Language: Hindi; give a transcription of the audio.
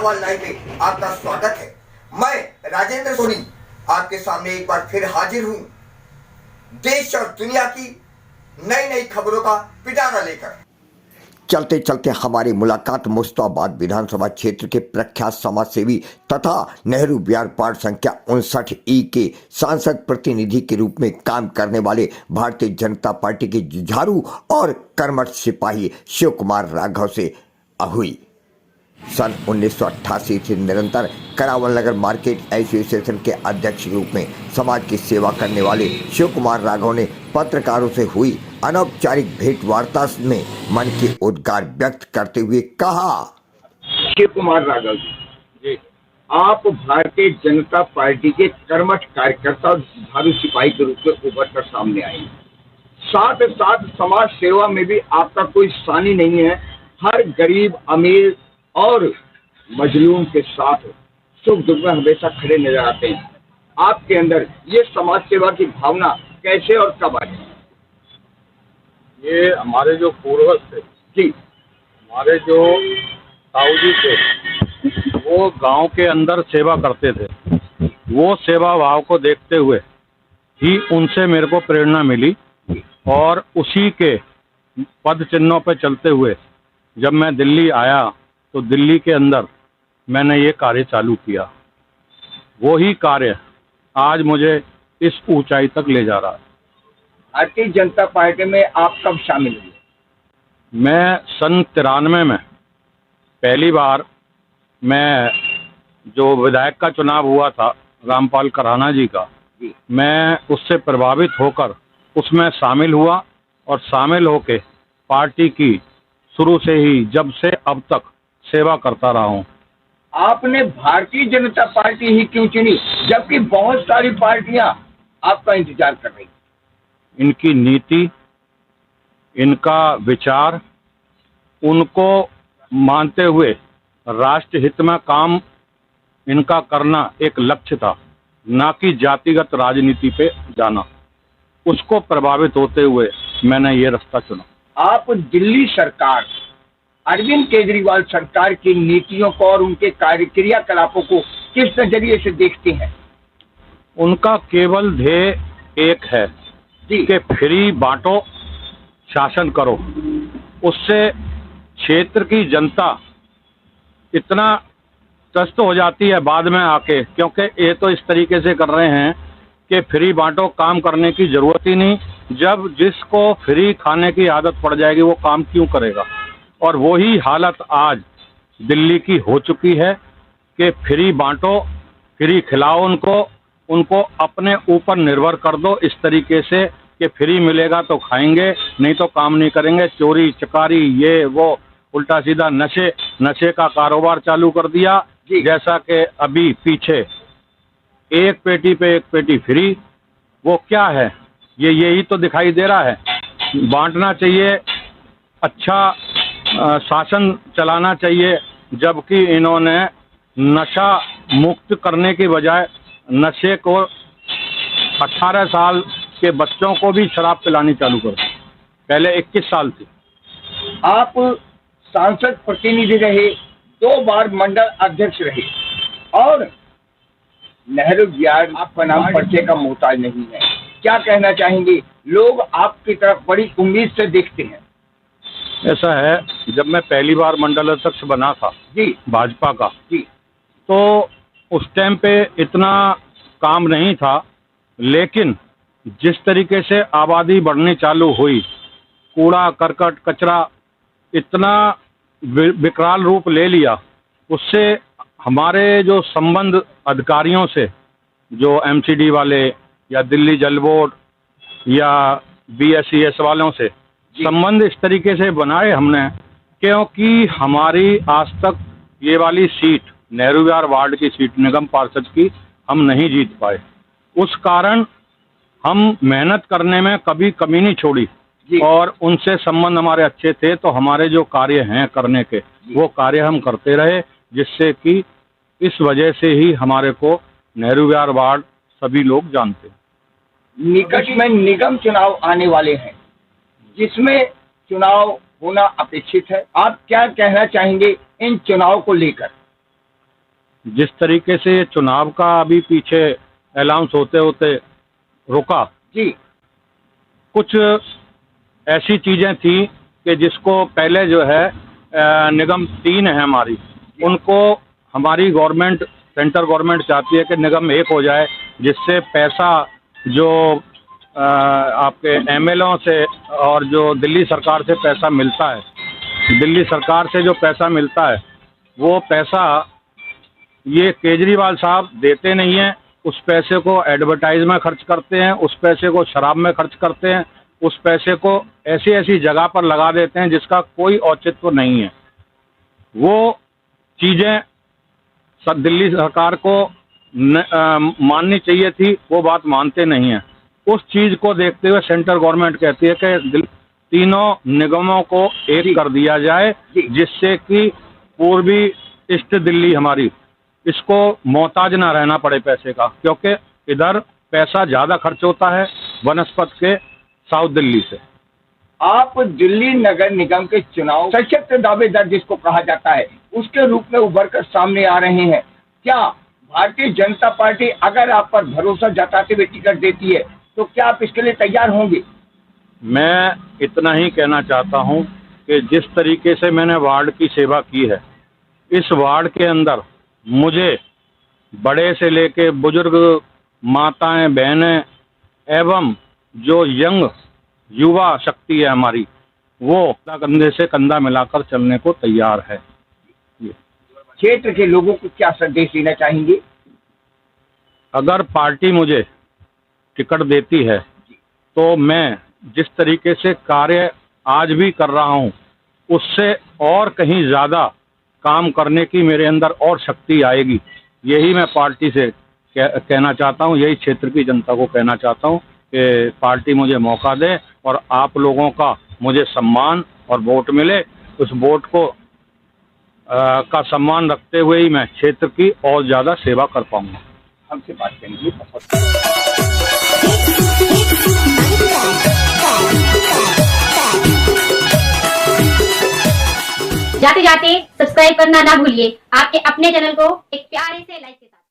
करावाल लाइव में आपका स्वागत है। मैं राजेंद्र सोनी आपके सामने एक बार फिर हाजिर हूं देश और दुनिया की नई नई खबरों का पिटारा लेकर। चलते चलते हमारी मुलाकात मुस्ताबाद विधानसभा क्षेत्र के प्रख्यात समाज सेवी तथा नेहरू विहार वार्ड संख्या 59E के सांसद प्रतिनिधि के रूप में काम करने वाले भारतीय जनता पार्टी के जुझारू और कर्मठ सिपाही शिव कुमार राघव से हुई। सन 1988 से निरंतर करावल नगर मार्केट एसोसिएशन के अध्यक्ष के रूप में समाज की सेवा करने वाले शिव कुमार राघव ने पत्रकारों से हुई अनौपचारिक भेंट वार्ता में मन के उद्गार व्यक्त करते हुए कहा। शिव कुमार राघव जी, आप भारतीय जनता पार्टी के कर्मठ कार्यकर्ता और जुझारू सिपाही के रूप में उभर कर सामने आए। साथ साथ समाज सेवा में भी आपका कोई सानी नहीं है। हर गरीब अमीर और मजलूम के साथ सुख दुख में हमेशा खड़े नजर आते हैं। आपके अंदर ये समाज सेवा की भावना कैसे और कब आई? ये हमारे जो पूर्वज थे जी, हमारे जो ताऊ जी थे, वो गांव के अंदर सेवा करते थे। वो सेवा भाव को देखते हुए ही उनसे मेरे को प्रेरणा मिली और उसी के पद चिन्हों पर चलते हुए जब मैं दिल्ली आया तो दिल्ली के अंदर मैंने ये कार्य चालू किया। वो ही कार्य आज मुझे इस ऊंचाई तक ले जा रहा है। भारतीय जनता पार्टी में आप कब शामिल हुए? मैं सन 93 में पहली बार मैं जो विधायक का चुनाव हुआ था रामपाल कराना जी का, मैं उससे प्रभावित होकर उसमें शामिल हुआ और शामिल होके पार्टी की शुरू से ही जब से अब तक सेवा करता रहा हूँ। आपने भारतीय जनता पार्टी ही क्यों चुनी जबकि बहुत सारी पार्टियां आपका इंतजार कर रही? इनकी नीति, इनका विचार, उनको मानते हुए राष्ट्र हित में काम इनका करना एक लक्ष्य था, ना कि जातिगत राजनीति पे जाना। उसको प्रभावित होते हुए मैंने ये रास्ता चुना। आप दिल्ली सरकार, अरविंद केजरीवाल सरकार की नीतियों को और उनके क्रियाकलापों को किस नजरिए से देखते हैं? उनका केवल ध्येय एक है कि फ्री बांटो, शासन करो। उससे क्षेत्र की जनता इतना त्रस्त हो जाती है बाद में आके, क्योंकि ये तो इस तरीके से कर रहे हैं कि फ्री बांटो, काम करने की जरूरत ही नहीं। जब जिसको फ्री खाने की आदत पड़ जाएगी वो काम क्यों करेगा? और वही हालत आज दिल्ली की हो चुकी है कि फ्री बांटो, फ्री खिलाओ उनको अपने ऊपर निर्भर कर दो इस तरीके से कि फ्री मिलेगा तो खाएंगे, नहीं तो काम नहीं करेंगे। चोरी चकारी, ये वो उल्टा सीधा नशे का कारोबार चालू कर दिया। जैसा कि अभी पीछे एक पेटी पे एक पेटी फ्री, वो क्या है? यही तो दिखाई दे रहा है। बांटना चाहिए, अच्छा शासन चलाना चाहिए, जबकि इन्होंने नशा मुक्त करने की बजाय नशे को 18 साल के बच्चों को भी शराब पिलानी चालू कर दी। पहले 21 साल थी। आप सांसद प्रतिनिधि रहे, 2 बार मंडल अध्यक्ष रहे और नेहरू विहार आपका नाम पर्चे का मोहताज नहीं है। क्या कहना चाहेंगे? लोग आपकी तरफ बड़ी उम्मीद से देखते हैं। ऐसा है, जब मैं पहली बार मंडल अध्यक्ष बना था जी भाजपा का जी, तो उस टाइम पे इतना काम नहीं था, लेकिन जिस तरीके से आबादी बढ़नी चालू हुई, कूड़ा करकट कचरा इतना विकराल रूप ले लिया, उससे हमारे जो संबंध अधिकारियों से, जो एमसीडी वाले या दिल्ली जल बोर्ड या बीएसईएस वालों से संबंध इस तरीके से बनाए हमने, क्योंकि हमारी आज तक ये वाली सीट, नेहरू विहार वार्ड की सीट, निगम पार्षद की, हम नहीं जीत पाए। उस कारण हम मेहनत करने में कभी कमी नहीं छोड़ी और उनसे संबंध हमारे अच्छे थे, तो हमारे जो कार्य हैं करने के, वो कार्य हम करते रहे, जिससे कि इस वजह से ही हमारे को नेहरू विहार वार्ड सभी लोग जानते हैं। निकट में निगम चुनाव आने वाले हैं, जिसमें चुनाव होना अपेक्षित है। आप क्या कहना चाहेंगे इन चुनाव को लेकर? जिस तरीके से ये चुनाव का अभी पीछे अनाउंस होते होते रुका जी कुछ ऐसी चीजें थी कि जिसको पहले जो है निगम 3 है हमारी, उनको हमारी गवर्नमेंट सेंट्रल गवर्नमेंट चाहती है कि निगम 1 हो जाए, जिससे पैसा जो आपके एमएलओ से और जो दिल्ली सरकार से पैसा मिलता है, दिल्ली सरकार से जो पैसा मिलता है वो पैसा ये केजरीवाल साहब देते नहीं हैं। उस पैसे को एडवर्टाइज में खर्च करते हैं, उस पैसे को शराब में खर्च करते हैं, उस पैसे को ऐसी ऐसी जगह पर लगा देते हैं जिसका कोई औचित्य नहीं है। वो चीज़ें दिल्ली सरकार को माननी चाहिए थी, वो बात मानते नहीं हैं। उस चीज़ को देखते हुए सेंट्रल गवर्नमेंट कहती है कि तीनों निगमों को एक कर दिया जाए, जिससे कि पूर्वी ईस्ट दिल्ली हमारी इसको मोहताज ना रहना पड़े पैसे का, क्योंकि इधर पैसा ज़्यादा खर्च होता है बनस्पत के साउथ दिल्ली से। आप दिल्ली नगर निगम के चुनाव सशक्त दावेदार जिसको कहा जाता है उसके रूप में उभर कर सामने आ रहे हैं। क्या भारतीय जनता पार्टी अगर आप पर भरोसा जताते हुए टिकट देती है तो क्या आप इसके लिए तैयार होंगे? मैं इतना ही कहना चाहता हूं कि जिस तरीके से मैंने वार्ड की सेवा की है, इस वार्ड के अंदर मुझे बड़े से लेके बुजुर्ग, माताएं, बहनें एवं जो यंग युवा शक्ति है हमारी, वो कंधे से कंधा मिलाकर चलने को तैयार है। क्षेत्र के लोगों को क्या संदेश देना चाहेंगे? अगर पार्टी मुझे टिकट देती है तो मैं जिस तरीके से कार्य आज भी कर रहा हूं, उससे और कहीं ज़्यादा काम करने की मेरे अंदर और शक्ति आएगी। यही मैं पार्टी से कहना चाहता हूं, यही क्षेत्र की जनता को कहना चाहता हूं कि पार्टी मुझे मौका दे और आप लोगों का मुझे सम्मान और वोट मिले। उस वोट को का सम्मान रखते हुए ही मैं क्षेत्र की और ज़्यादा सेवा कर पाऊंगा। हमसे बात करेंगे। जाते जाते सब्सक्राइब करना ना भूलिए आपके अपने चैनल को एक प्यारे से लाइक के साथ।